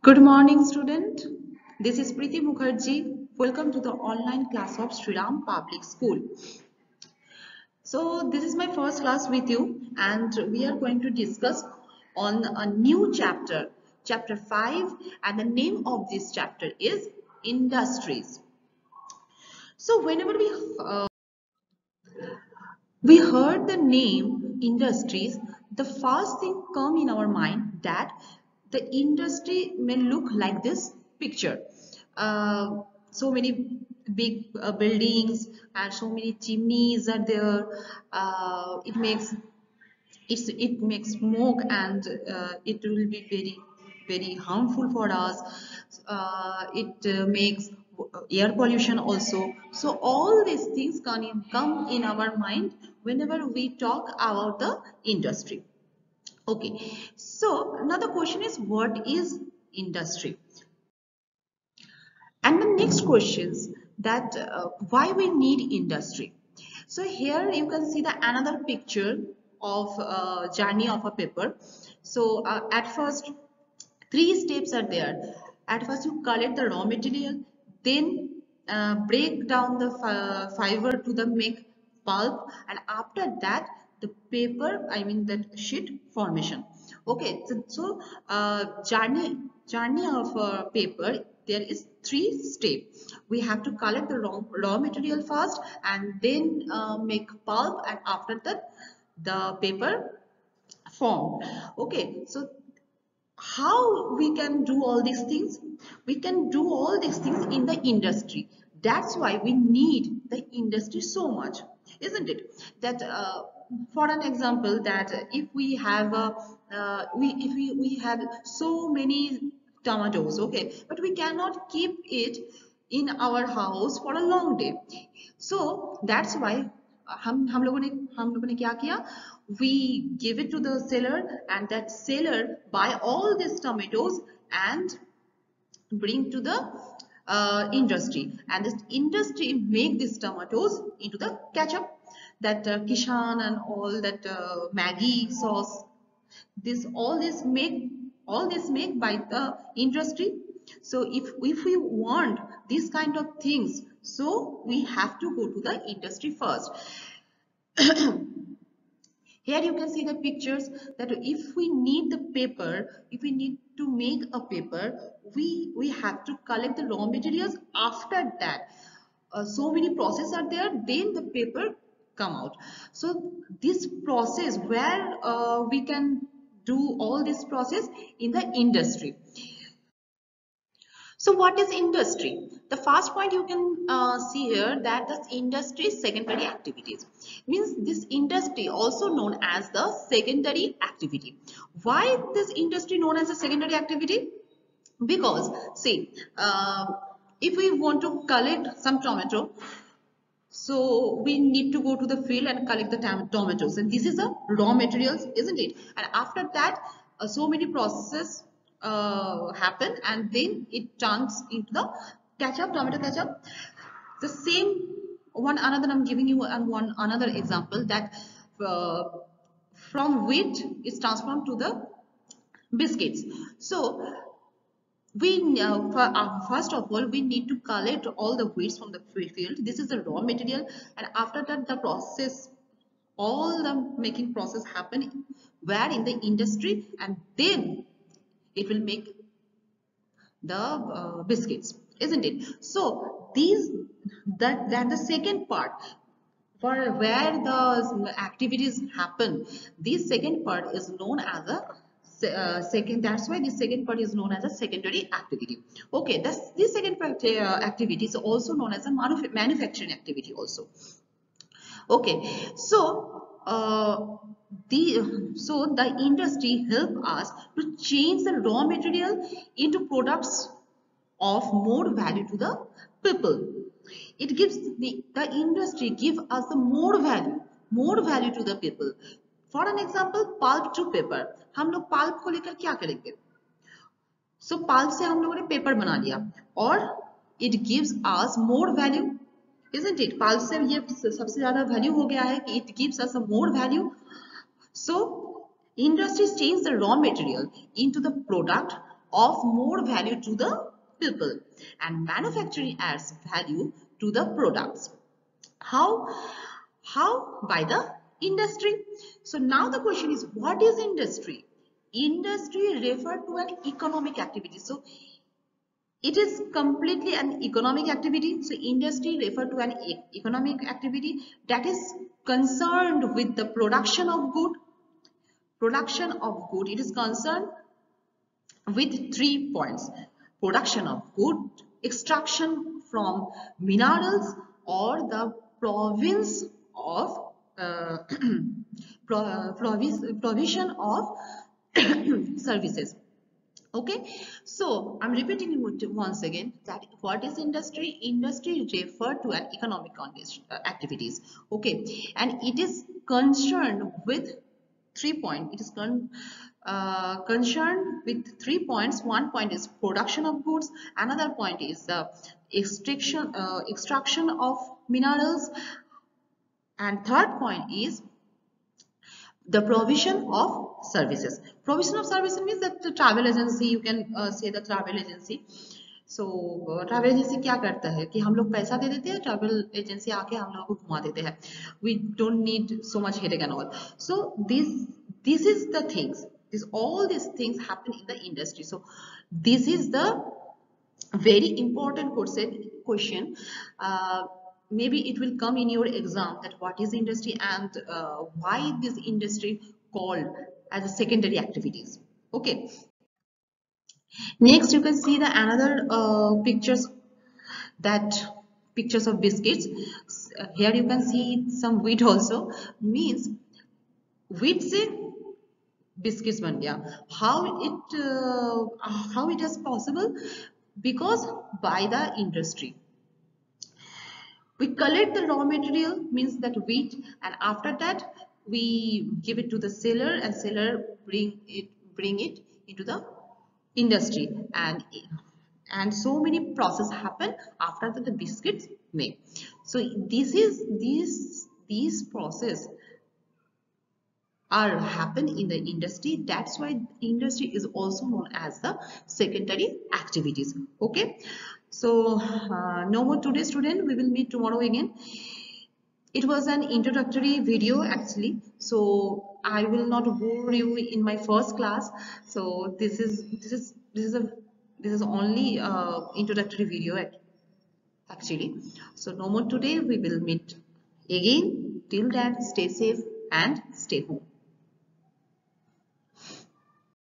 Good morning, student. This is Preeti Mukherjee. Welcome to the online class of Shriram Public School. So this is my first class with you, and we are going to discuss on a new chapter, chapter 5, and the name of this chapter is Industries. So whenever we heard the name industries, the first thing come in our mind that the industry may look like this picture. So many big buildings and so many chimneys are there. It makes smoke, and it will be very harmful for us. It makes air pollution also. So all these things come in our mind whenever we talk about the industry. Okay, so another question is, what is industry? And the next questions that why we need industry. So here you can see the another picture of journey of a paper. So at first, three steps are there. At first you collect the raw material, then break down the fiber to the make pulp, and after that the paper, I mean that sheet formation. Okay, so journey of paper, there is three steps. We have to collect the raw material first, and then make pulp, and after that the paper form. Okay, so how we can do all these things? We can do all these things in the industry. That's why we need the industry so much, isn't it? That for an example, that if we have we have so many tomatoes, okay, but we cannot keep it in our house for a long day. So that's why हम लोगों ने क्या किया? We give it to the seller, and that seller buy all these tomatoes and bring to the industry, and this industry make these tomatoes into the ketchup, that Kishan and all that Maggi sauce. All this make by the industry. So if we want these kind of things, so we have to go to the industry first. Here you can see the pictures that if we need the paper, if we need to make a paper, we have to collect the raw materials. After that, so many processes are there, then the paper come out. So this process where we can do all this process in the industry. So what is industry? The first point you can see here, that this industry secondary activities. Means this industry also known as the secondary activity. Why this industry known as a secondary activity? Because see, if we want to collect some tomato, so we need to go to the field and collect the tomatoes, and this is the raw materials, isn't it? And after that, so many processes happen, and then it turns into the ketchup, tomato ketchup. The same one another, I'm giving you one another example, that uh, from wheat is transformed to the biscuits. So first of all, we need to collect all the weeds from the field. This is the raw material, and after that the process, all the making process happen where in the industry, and then it will make the biscuits, isn't it? So that the second part, for where the activities happen, this second part is known as a second. That's why this second part is known as a secondary activity. Okay, this second part, activity is also known as a manufacturing activity also. Okay, so the industry help us to change the raw material into products of more value to the people. It gives the industry give us the more value to the people. For an example, pulp to paper. हम लोग pulp को लेकर क्या करेंगे? So pulp से हम लोगों ने paper बना लिया, और it gives us more value, isn't it? Pulp से ये सबसे ज़्यादा value हो गया है कि it gives us a more value. So industries change the raw material into the product of more value to the people, and manufacturing adds value to the products. How? How? By the industry. So now the question is, what is industry? Industry refer to an economic activity. So it is completely an economic activity. So industry refer to an economic activity that is concerned with the production of good. Production of good. It is concerned with 3 points: production of good, extraction from minerals, or the province of provision of services. Okay, so I'm repeating it once again that what is industry? Industry refer to an economic activities. Okay, and it is concerned with 3 points. It is concerned with 3 points. One point is production of goods. Another point is extraction of minerals. And third point is the provision of services. Provision of services means that the travel agency, you can say the travel agency. So travel agency क्या करता है कि हम लोग पैसा दे देते हैं, travel agency आके हम लोगों को घुमा देते हैं. We don't need so much headache and all. So this is the things. All these things happen in the industry. So this is the very important question. Maybe it will come in your exam that what is industry and why this industry called as a secondary activities. Okay, next you can see the another pictures of biscuits. Here you can see some wheat also, means wheat से biscuits बन गया. How it is possible? Because by the industry we collect the raw material, means that wheat, and after that we give it to the seller, and seller bring it into the industry, and so many process happen after that the biscuits made. So these process are happen in the industry. That's why industry is also known as the secondary activities. Okay, so no more today, student. We will meet tomorrow again. It was an introductory video actually, so I will not bore you in my first class. So this is only introductory video actually. So no more today. We will meet again. Till then, stay safe and stay home.